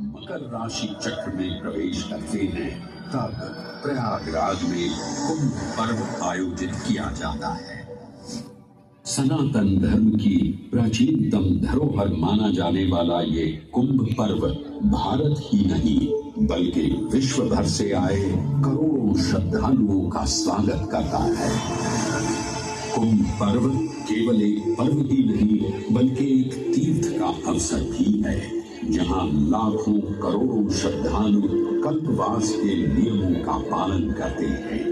मकर राशि चक्र में प्रवेश करते हैं तब प्रयागराज में कुंभ पर्व आयोजित किया जाता है। सनातन धर्म की प्राचीनतम धरोहर माना जाने वाला ये कुंभ पर्व भारत ही नहीं बल्कि विश्व भर से आए करोड़ों श्रद्धालुओं का स्वागत करता है। कुंभ पर्व केवल एक पर्व ही नहीं बल्कि एक तीर्थ का अवसर भी है, जहां लाखों करोड़ों श्रद्धालु कल्पवास के नियमों का पालन करते हैं।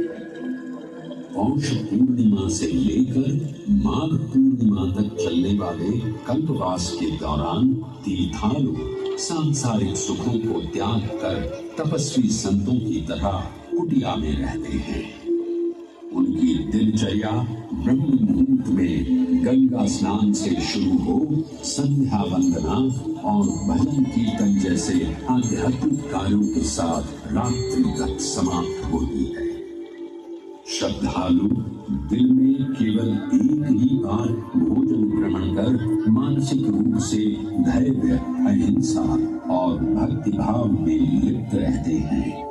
पौष पूर्णिमा से लेकर माघ पूर्णिमा तक चलने वाले कल्पवास के दौरान तीर्थालु सांसारिक सुखों को त्याग कर तपस्वी संतों की तरह कुटिया में रहते हैं। उनकी दिनचर्या ब्रह्म मुहूर्त में गंगा स्नान से शुरू हो संध्या वंदना और भजन कीर्तन जैसे आध्यात्मिक कार्यों के साथ रात्रि तक समाप्त होती है। श्रद्धालु दिन में केवल एक ही बार भोजन ग्रहण कर मानसिक रूप से धैर्य, अहिंसा और भक्तिभाव में लिप्त रहते हैं।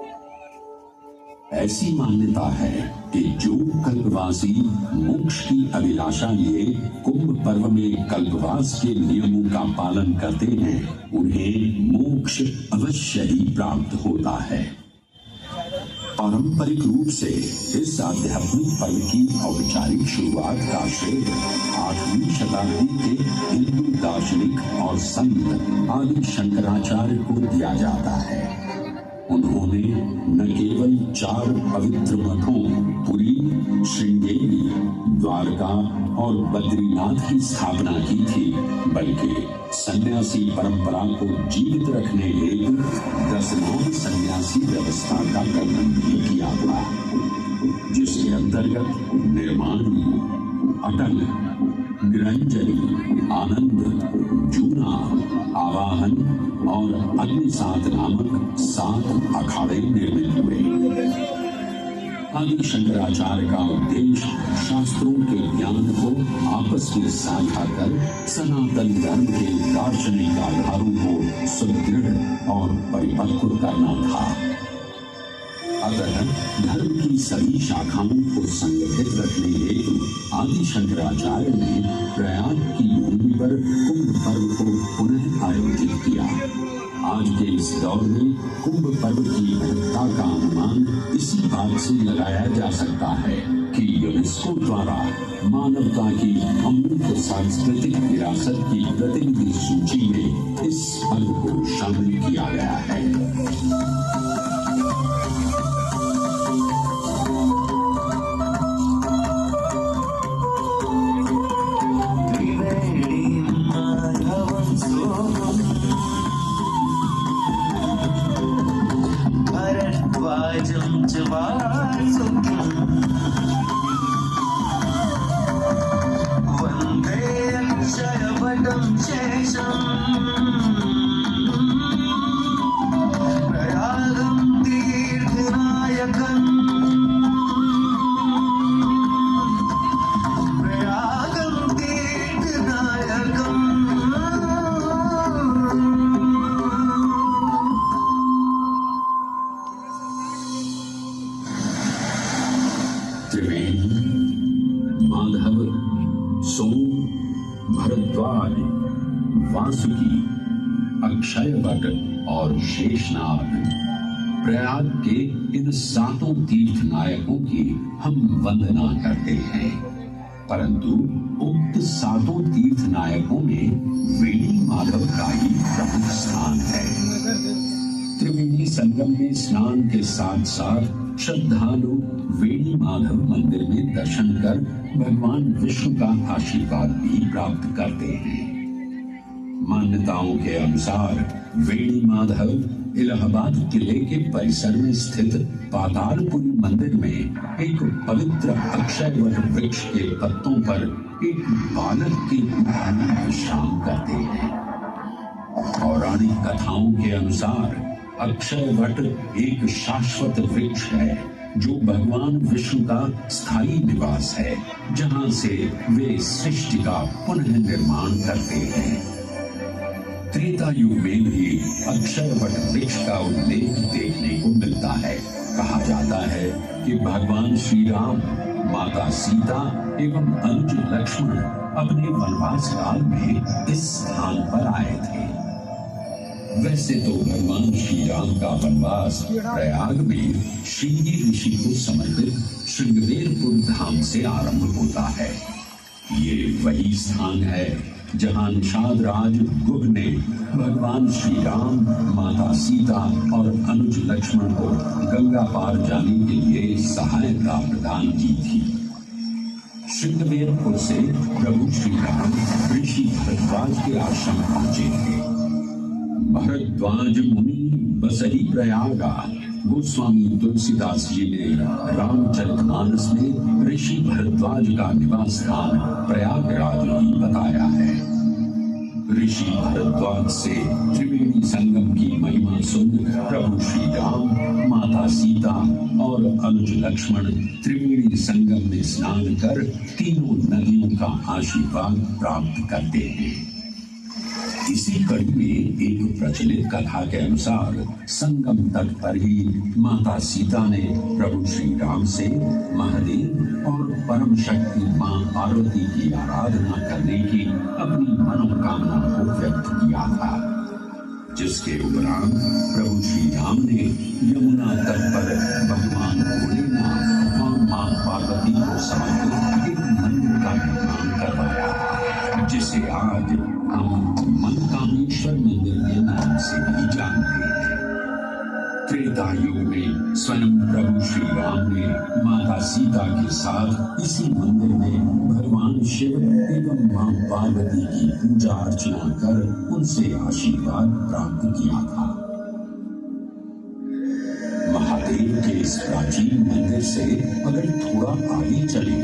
ऐसी मान्यता है कि जो कल्पवासी मोक्ष की अभिलाषा लिए कुंभ पर्व में कल्पवास के नियमों का पालन करते हैं, उन्हें मोक्ष अवश्य ही प्राप्त होता है। पारंपरिक रूप से इस आध्यात्मिक पर्व की औपचारिक शुरुआत का श्रेय 8वीं शताब्दी के हिंदू दार्शनिक और संत आदि शंकराचार्य को दिया जाता है। उन्होंने न केवल 4 पवित्र मठों पुरी, श्रृंगेरी, द्वारका और बद्रीनाथ की स्थापना की थी, बल्कि सन्यासी परंपरा को जीवित रखने हेतु 10 सन्यासी व्यवस्था का गठन भी किया था, जिसके अंतर्गत निर्माणी, अटल, निरंजनी, आनंद, जूना, आवाहन और अग्निसात नामक 7 अखाड़े निर्मित हुए। आदि शंकराचार्य का उद्देश्य शास्त्रों के ज्ञान को आपस में साझा कर सनातन धर्म के दार्शनिक आधारों को सुदृढ़ और परिपक्व करना था। अतः धर्म की सभी शाखाओं को संगठित रखने हेतु आदि शंकराचार्य ने प्रयाग की भूमि पर कुंभ पर्व को पुनः आयोजित किया। आज के इस दौर में कुंभ पर्व की महत्ता का अनुमान इसी बात से लगाया जा सकता है कि यूनेस्को द्वारा मानवता की अमूल्य सांस्कृतिक विरासत की प्रतिनिधि सूची में इस पर्व को शामिल किया गया है। माधव, सोम, भरद्वाज, वासुकी, अक्षयवट और शेषनाग, प्रयाग के इन 7 तीर्थ नायकों की हम वंदना करते हैं, परंतु उक्त 7 तीर्थ नायकों में वेणी माधव का ही प्रमुख स्थान है। त्रिवेणी संगम में स्नान के साथ साथ श्रद्धालु वेणी माधव मंदिर में दर्शन कर भगवान विष्णु का आशीर्वाद भी प्राप्त करते हैं। मान्यताओं के अनुसार वेणी माधव इलाहाबाद किले के परिसर में स्थित पातालपुरी मंदिर में एक पवित्र अक्षयवट वृक्ष के पत्तों पर एक बालक के रूप में विश्राम करते हैं। पौराणिक कथाओं के अनुसार अक्षयवट एक शाश्वत वृक्ष है जो भगवान विष्णु का स्थायी निवास है, जहां से वे सृष्टि का पुनः निर्माण करते हैं। त्रेता युग में भी अक्षयवट वृक्ष का उल्लेख देखने को मिलता है। कहा जाता है कि भगवान श्री राम, माता सीता एवं अनुज लक्ष्मण अपने वनवास काल में इस स्थान पर आए थे। वैसे तो भगवान श्री राम का वनवास प्रयाग में श्रृंगी ऋषि को समर्पित श्रृंगवेरपुर धाम से आरंभ होता है। ये वही स्थान है जहां निषाद राज गुह ने भगवान श्री राम, माता सीता और अनुज लक्ष्मण को गंगा पार जाने के लिए सहायता प्रदान की थी। श्रृंगवेरपुर से प्रभु श्री राम ऋषि भरद्वाज के आश्रम पहुंचे थे। भरद्वाज मुनि बसहि प्रयागा, गोस्वामी तुलसीदास जी ने रामचरितमानस में ऋषि भरद्वाज का निवास स्थान प्रयागराज ही बताया है। ऋषि भरद्वाज से त्रिवेणी संगम की महिमा सुन प्रभु श्री राम, माता सीता और अनुज लक्ष्मण त्रिवेणी संगम में स्नान कर तीनों नदियों का आशीर्वाद प्राप्त करते हैं। इसी कड़ी में एक प्रचलित कथा के अनुसार संगम तट पर ही माता सीता ने प्रभु श्री राम से महादेव और परम शक्ति मां पार्वती की आराधना करने की अपनी मनोकामना को व्यक्त किया था, जिसके उपरांत प्रभु श्री राम ने यमुना तट पर भगवान भोलेनाथ और मां पार्वती को समर्पित एक मंदिर का निर्माण करवाया, जिसे आज हम मनकामेश्वर मंदिर के नाम से भी जानते हैं। त्रेता युग में स्वयं प्रभु श्री राम ने माता सीता के साथ इसी मंदिर में भगवान शिव एवं मां पार्वती की पूजा अर्चना कर उनसे आशीर्वाद प्राप्त किया था। महादेव के इस प्राचीन मंदिर से अगर थोड़ा आगे चले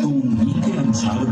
तो उन्हीं के अनुसार